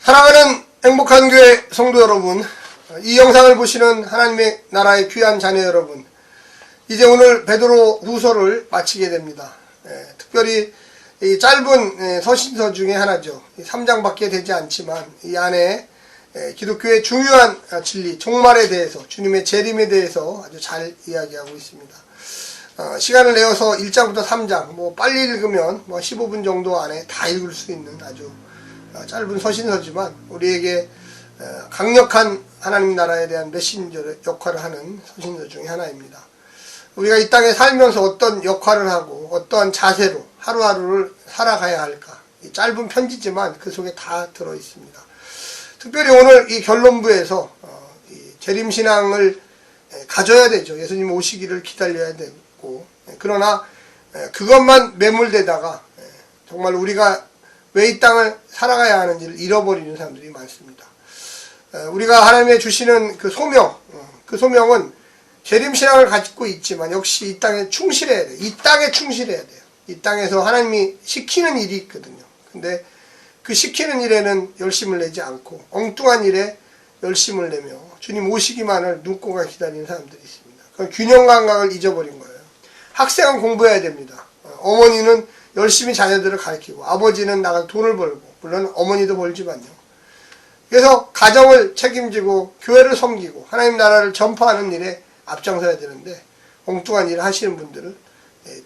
사랑하는 행복한 교회 성도 여러분, 이 영상을 보시는 하나님의 나라의 귀한 자녀 여러분, 이제 오늘 베드로 후서를 마치게 됩니다. 특별히 이 짧은 서신서 중에 하나죠. 3장밖에 되지 않지만 이 안에 기독교의 중요한 진리, 종말에 대해서, 주님의 재림에 대해서 아주 잘 이야기하고 있습니다. 시간을 내어서 1장부터 3장, 빨리 읽으면 15분 정도 안에 다 읽을 수 있는 아주 짧은 서신서지만 우리에게 강력한 하나님 나라에 대한 메신저 역할을 하는 서신서 중에 하나입니다. 우리가 이 땅에 살면서 어떤 역할을 하고 어떠한 자세로 하루하루를 살아가야 할까, 이 짧은 편지지만 그 속에 다 들어있습니다. 특별히 오늘 이 결론부에서 이 재림신앙을 가져야 되죠. 예수님 오시기를 기다려야 되고, 그러나 그것만 매몰되다가 정말 우리가 왜 이 땅을 살아가야 하는지를 잃어버리는 사람들이 많습니다. 우리가 하나님의 주시는 그 소명, 그 소명은 재림신앙을 갖고 있지만 역시 이 땅에 충실해야 돼요. 이 땅에 충실해야 돼요. 이 땅에서 하나님이 시키는 일이 있거든요. 근데 그 시키는 일에는 열심을 내지 않고 엉뚱한 일에 열심을 내며 주님 오시기만을 눈꼽아 기다리는 사람들이 있습니다. 그건 균형 감각을 잊어버린 거예요. 학생은 공부해야 됩니다. 어머니는 열심히 자녀들을 가르치고 아버지는 나가서 돈을 벌고, 물론 어머니도 벌지만요. 그래서 가정을 책임지고 교회를 섬기고 하나님 나라를 전파하는 일에 앞장서야 되는데 엉뚱한 일을 하시는 분들은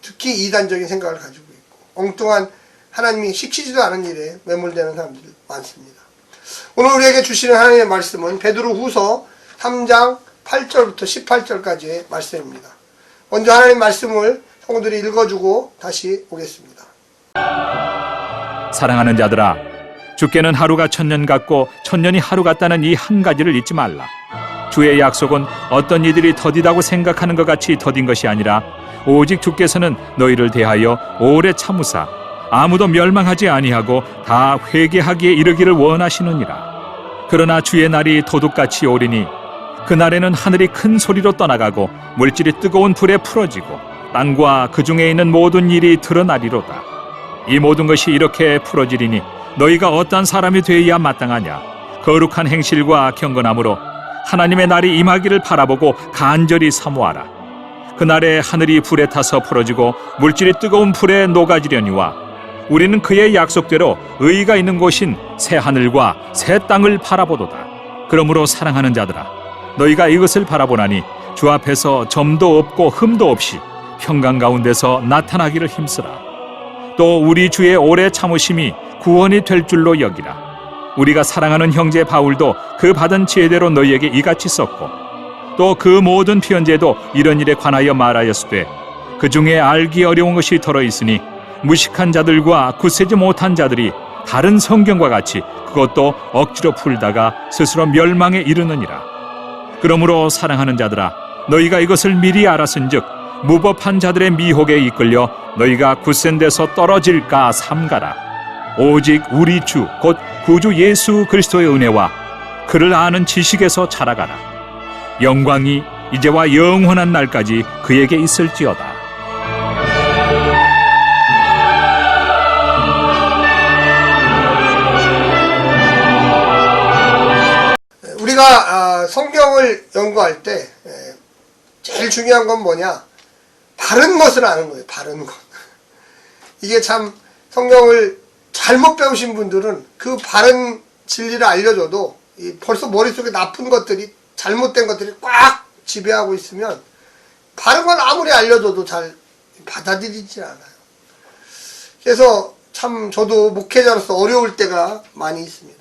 특히 이단적인 생각을 가지고 있고 엉뚱한 하나님이 시키지도 않은 일에 매몰되는 사람들이 많습니다. 오늘 우리에게 주시는 하나님의 말씀은 베드로 후서 3장 8절부터 18절까지의 말씀입니다. 먼저 하나님 말씀을 성도들이 읽어주고 다시 오겠습니다. 사랑하는 자들아, 주께는 하루가 천년 같고 천년이 하루 같다는 이 한 가지를 잊지 말라. 주의 약속은 어떤 이들이 더디다고 생각하는 것 같이 더딘 것이 아니라 오직 주께서는 너희를 대하여 오래 참으사 아무도 멸망하지 아니하고 다 회개하기에 이르기를 원하시느니라. 그러나 주의 날이 도둑같이 오리니 그날에는 하늘이 큰 소리로 떠나가고 물질이 뜨거운 불에 풀어지고 땅과 그 중에 있는 모든 일이 드러나리로다. 이 모든 것이 이렇게 풀어지리니 너희가 어떠한 사람이 되어야 마땅하냐. 거룩한 행실과 경건함으로 하나님의 날이 임하기를 바라보고 간절히 사모하라. 그날에 하늘이 불에 타서 풀어지고 물질이 뜨거운 불에 녹아지려니와 우리는 그의 약속대로 의가 있는 곳인 새 하늘과 새 땅을 바라보도다. 그러므로 사랑하는 자들아, 너희가 이것을 바라보나니 주 앞에서 점도 없고 흠도 없이 평강 가운데서 나타나기를 힘쓰라. 또 우리 주의 오래 참으심이 구원이 될 줄로 여기라. 우리가 사랑하는 형제 바울도 그 받은 지혜대로 너희에게 이같이 썼고 또 그 모든 피언제도 이런 일에 관하여 말하였으되 그 중에 알기 어려운 것이 들어있으니 무식한 자들과 굳세지 못한 자들이 다른 성경과 같이 그것도 억지로 풀다가 스스로 멸망에 이르느니라. 그러므로 사랑하는 자들아, 너희가 이것을 미리 알았은즉 무법한 자들의 미혹에 이끌려 너희가 굳센 데서 떨어질까 삼가라. 오직 우리 주 곧 구주 예수 그리스도의 은혜와 그를 아는 지식에서 자라가라. 영광이 이제와 영원한 날까지 그에게 있을지어다. 우리가 성경을 연구할 때 제일 중요한 건 뭐냐? 바른 것을 아는 거예요. 바른 것. 이게 참 성경을 잘못 배우신 분들은 그 바른 진리를 알려줘도 벌써 머릿속에 나쁜 것들이, 잘못된 것들이 꽉 지배하고 있으면 바른 건 아무리 알려줘도 잘 받아들이지 않아요. 그래서 참 저도 목회자로서 어려울 때가 많이 있습니다.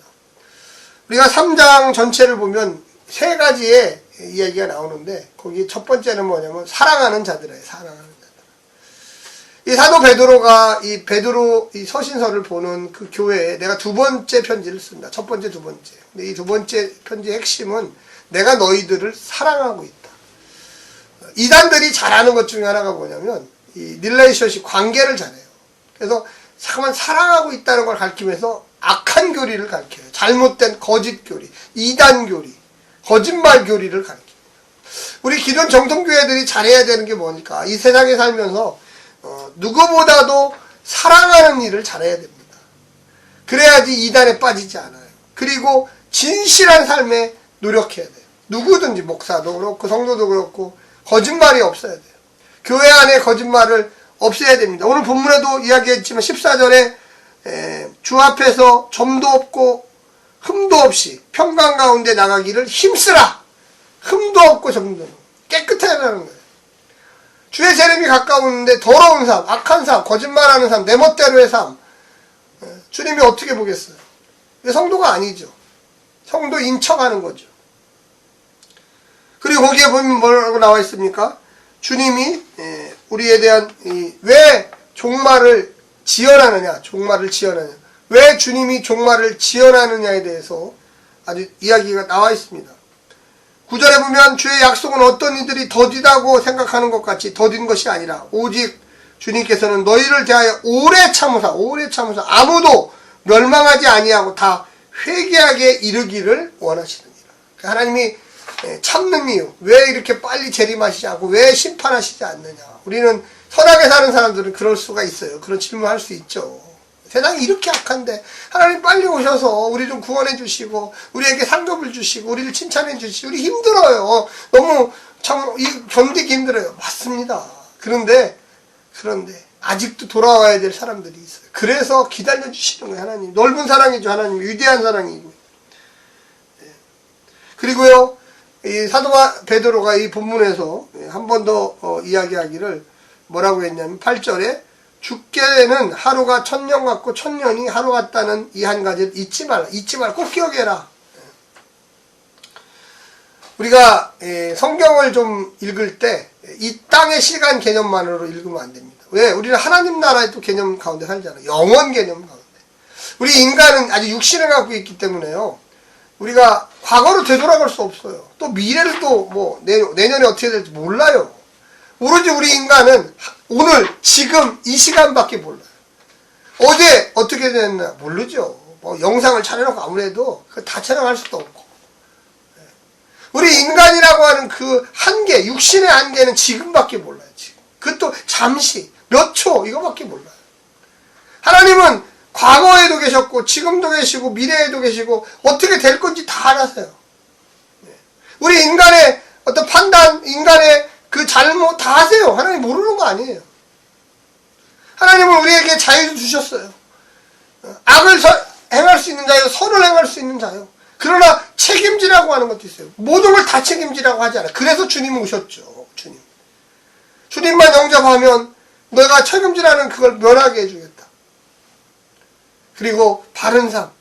우리가 3장 전체를 보면 세 가지의 이야기가 나오는데 거기 첫 번째는 뭐냐면 사랑하는 자들이에요. 사랑하는 자들. 이 사도 베드로가 이 서신서를 보는 그 교회에 내가 두 번째 편지를 쓴다. 첫 번째, 두 번째. 근데 이 두 번째 편지의 핵심은 내가 너희들을 사랑하고 있다. 이단들이 잘하는 것 중에 하나가 뭐냐면 이 릴레이션십, 관계를 잘해요. 그래서 잠깐만 사랑하고 있다는 걸 가르치면서 악한 교리를 가르쳐요. 잘못된 거짓 교리, 이단 교리, 거짓말 교리를 가르쳐요. 우리 기존 정통교회들이 잘해야 되는 게 뭐니까 이 세상에 살면서 누구보다도 사랑하는 일을 잘해야 됩니다. 그래야지 이단에 빠지지 않아요. 그리고 진실한 삶에 노력해야 돼요. 누구든지 목사도 그렇고 성도도 그렇고 거짓말이 없어야 돼요. 교회 안에 거짓말을 없애야 됩니다. 오늘 본문에도 이야기했지만 14절에 주 앞에서 점도 없고 흠도 없이 평강 가운데 나가기를 힘쓰라. 흠도 없고 점도 없고 깨끗하다는 거예요. 주의 재림이 가까우는데 더러운 삶, 악한 삶, 거짓말하는 삶, 내 멋대로의 삶, 주님이 어떻게 보겠어요? 성도가 아니죠. 성도인 척하는 거죠. 그리고 거기에 보면 뭐라고 나와 있습니까? 주님이 우리에 대한 왜 종말을 지연하느냐, 왜 주님이 종말을 지연하느냐에 대해서 아주 이야기가 나와 있습니다. 9절에 보면 주의 약속은 어떤 이들이 더디다고 생각하는 것 같이 더딘 것이 아니라 오직 주님께서는 너희를 대하여 오래 참으사 아무도 멸망하지 아니하고 다 회개하게 이르기를 원하시느니라. 하나님이 참는 이유, 왜 이렇게 빨리 재림하시지 않고 왜 심판하시지 않느냐. 우리는 선하게 사는 사람들은 그럴 수가 있어요. 그런 질문할 수 있죠. 세상이 이렇게 악한데 하나님 빨리 오셔서 우리 좀 구원해 주시고 우리에게 상급을 주시고 우리를 칭찬해 주시고 우리 힘들어요. 너무 참 견디기 힘들어요. 맞습니다. 그런데 아직도 돌아와야 될 사람들이 있어요. 그래서 기다려 주시는 거예요. 하나님 넓은 사랑이죠. 하나님 위대한 사랑이고. 그리고요 이 사도 베드로가 이 본문에서 한 번 더 이야기하기를 뭐라고 했냐면 8절에 주께는 하루가 1000년 같고 1000년이 하루 같다는 이 한 가지를 잊지 말라. 꼭 기억해라. 우리가 성경을 좀 읽을 때 이 땅의 시간 개념만으로 읽으면 안 됩니다. 왜? 우리는 하나님 나라의 또 개념 가운데 살잖아요. 영원 개념 가운데. 우리 인간은 아직 육신을 갖고 있기 때문에요. 우리가 과거로 되돌아갈 수 없어요. 또 미래를 또 뭐 내년에 어떻게 될지 몰라요. 오로지 우리 인간은 오늘 지금 이 시간밖에 몰라요. 어제 어떻게 됐나 모르죠. 뭐 영상을 촬영하고 아무래도 다 촬영할 수도 없고. 우리 인간이라고 하는 그 한계, 육신의 한계는 지금밖에 몰라요. 지금. 그것도 잠시 몇 초 이거밖에 몰라요. 하나님은 과거에도 계셨고 지금도 계시고 미래에도 계시고 어떻게 될 건지 다 알아서요. 우리 인간의 어떤 판단, 인간의 그 잘못 다 아세요. 하나님 모르는 거 아니에요. 하나님은 우리에게 자유도 주셨어요. 악을 행할 수 있는 자유, 선을 행할 수 있는 자유. 그러나 책임지라고 하는 것도 있어요. 모든 걸 다 책임지라고 하지 않아요. 그래서 주님은 오셨죠. 주님만 영접하면 너가 책임지라는 그걸 면하게 해주겠다. 그리고 바른 삶,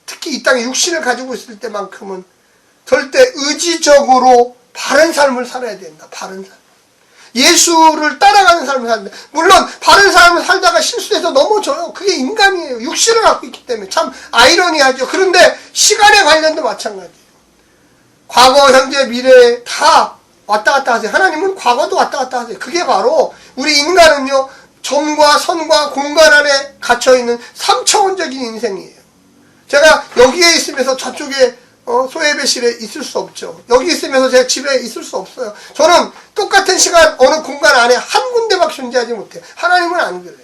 특히 이 땅에 육신을 가지고 있을 때만큼은 절대 의지적으로 바른 삶을 살아야 된다. 바른 삶. 예수를 따라가는 삶을 살는데 물론 바른 삶을 살다가 실수해서 넘어져요. 그게 인간이에요. 육신을 갖고 있기 때문에 참 아이러니하죠. 그런데 시간의 관련도 마찬가지예요. 과거, 현재, 미래 다 왔다 갔다 하세요. 하나님은 과거도 왔다 갔다 하세요. 그게 바로 우리 인간은요. 점과 선과 공간 안에 갇혀있는 3차원적인 인생이에요. 제가 여기에 있으면서 저쪽에 소예배실에 있을 수 없죠. 여기 있으면서 제 집에 있을 수 없어요. 저는 똑같은 시간 어느 공간 안에 한 군데밖에 존재하지 못해요. 하나님은 안 그래요.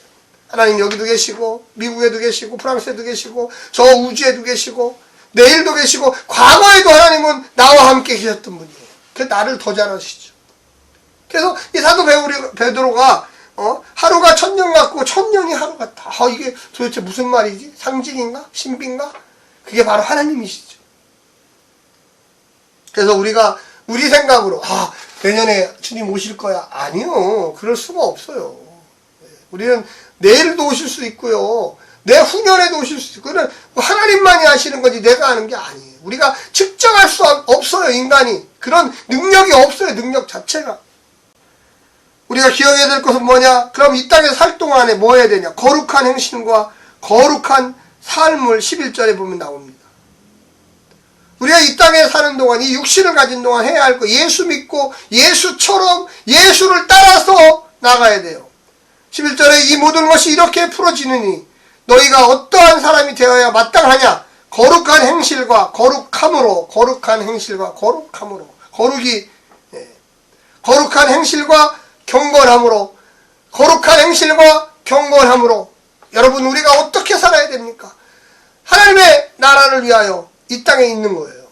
하나님 여기도 계시고 미국에도 계시고 프랑스에도 계시고 저 우주에도 계시고 내일도 계시고 과거에도 하나님은 나와 함께 계셨던 분이에요. 그래서 나를 더 잘 아시죠. 그래서 이 사도 베드로가 하루가 1000년 같고 1000년이 하루 같다. 이게 도대체 무슨 말이지? 상징인가? 신비인가? 그게 바로 하나님이시죠. 그래서 우리가 우리 생각으로 내년에 주님 오실 거야. 아니요. 그럴 수가 없어요. 우리는 내일도 오실 수 있고요. 내후년에도 오실 수 있고 그건 하나님만이 하시는 거지 내가 하는 게 아니에요. 우리가 측정할 수 없어요. 인간이. 그런 능력이 없어요. 능력 자체가. 우리가 기억해야 될 것은 뭐냐? 그럼 이 땅에 살 동안에 뭐 해야 되냐? 거룩한 행실과 거룩한 삶을 11절에 보면 나옵니다. 우리가 이 땅에 사는 동안, 이 육신을 가진 동안 해야 할 거, 예수 믿고 예수처럼 예수를 따라서 나가야 돼요. 11절에 이 모든 것이 이렇게 풀어지느니 너희가 어떠한 사람이 되어야 마땅하냐? 거룩한 행실과 거룩함으로, 거룩한 행실과 경건함으로, 거룩한 행실과 경건함으로. 여러분, 우리가 어떻게 살아야 됩니까? 하나님의 나라를 위하여 이 땅에 있는 거예요.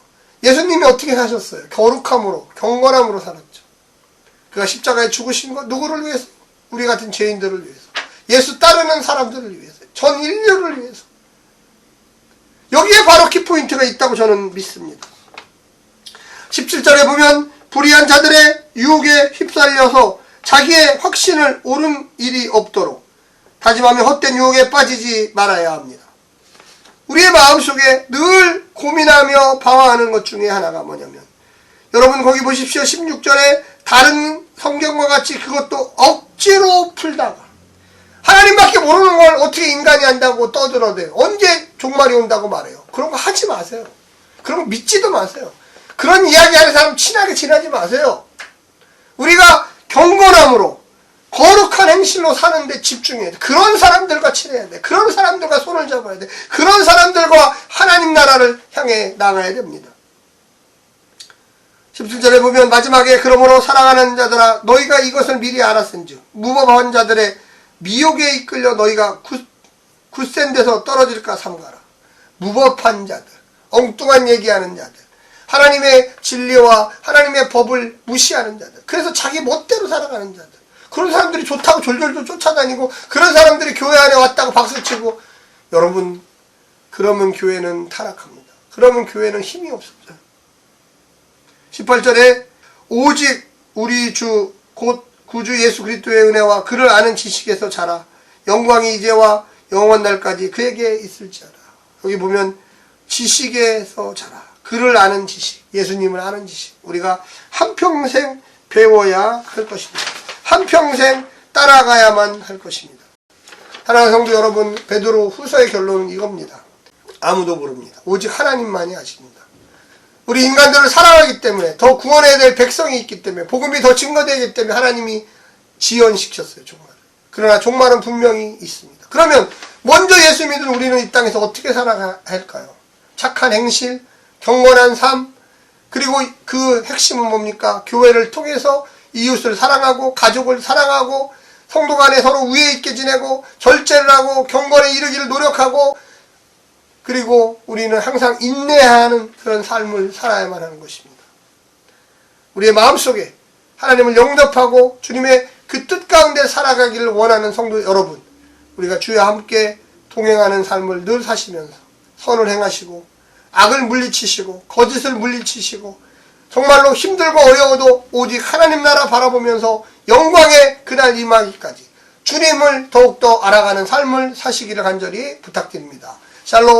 예수님이 어떻게 사셨어요? 거룩함으로, 경건함으로 살았죠. 그가 십자가에 죽으신 것 누구를 위해서? 우리 같은 죄인들을 위해서. 예수 따르는 사람들을 위해서. 전 인류를 위해서. 여기에 바로 키포인트가 있다고 저는 믿습니다. 17절에 보면 불의한 자들의 유혹에 휩쓸려서 자기의 확신을 옳은 일이 없도록 다짐하며 헛된 유혹에 빠지지 말아야 합니다. 우리의 마음속에 늘 고민하며 방황하는 것 중에 하나가 뭐냐면, 여러분 거기 보십시오. 16절에 다른 성경과 같이 그것도 억지로 풀다가, 하나님밖에 모르는 걸 어떻게 인간이 한다고 떠들어대요. 언제 종말이 온다고 말해요. 그런 거 하지 마세요. 그런 거 믿지도 마세요. 그런 이야기하는 사람 친하게 지내지 마세요. 우리가 경건함으로 거룩한 행실로 사는데 집중해야 돼. 그런 사람들과 친해야 돼. 그런 사람들과 손을 잡아야 돼. 그런 사람들과 하나님 나라를 향해 나가야 됩니다. 17절에 보면 마지막에 그러므로 사랑하는 자들아 너희가 이것을 미리 알았은즉 무법한 자들의 미혹에 이끌려 너희가 굳센 데서 떨어질까 삼가라. 무법한 자들, 엉뚱한 얘기하는 자들, 하나님의 진리와 하나님의 법을 무시하는 자들, 그래서 자기 멋대로 살아가는 자들, 그런 사람들이 좋다고 졸졸졸 쫓아다니고, 그런 사람들이 교회 안에 왔다고 박수치고, 여러분 그러면 교회는 타락합니다. 그러면 교회는 힘이 없어져요. 18절에 오직 우리 주 곧 구주 예수 그리스도의 은혜와 그를 아는 지식에서 자라 영광이 이제와 영원 날까지 그에게 있을지어다. 여기 보면 지식에서 자라, 그를 아는 지식, 예수님을 아는 지식, 우리가 한평생 배워야 할 것입니다. 한평생 따라가야만 할 것입니다. 사랑하는 성도 여러분, 베드로 후서의 결론은 이겁니다. 아무도 모릅니다. 오직 하나님만이 아십니다. 우리 인간들을 사랑하기 때문에, 더 구원해야 될 백성이 있기 때문에, 복음이 더 증거되기 때문에 하나님이 지연시켰어요, 종말을. 그러나 종말은 분명히 있습니다. 그러면 먼저 예수 믿은 우리는 이 땅에서 어떻게 살아가야 할까요? 착한 행실, 경건한 삶, 그리고 그 핵심은 뭡니까? 교회를 통해서 이웃을 사랑하고 가족을 사랑하고 성도 간에 서로 우애 있게 지내고 절제를 하고 경건에 이르기를 노력하고, 그리고 우리는 항상 인내하는 그런 삶을 살아야만 하는 것입니다. 우리의 마음속에 하나님을 영접하고 주님의 그 뜻 가운데 살아가기를 원하는 성도 여러분, 우리가 주와 함께 동행하는 삶을 늘 사시면서 선을 행하시고 악을 물리치시고 거짓을 물리치시고 정말로 힘들고 어려워도 오직 하나님 나라 바라보면서 영광의 그날 임하기까지 주님을 더욱더 알아가는 삶을 사시기를 간절히 부탁드립니다. 샬롬.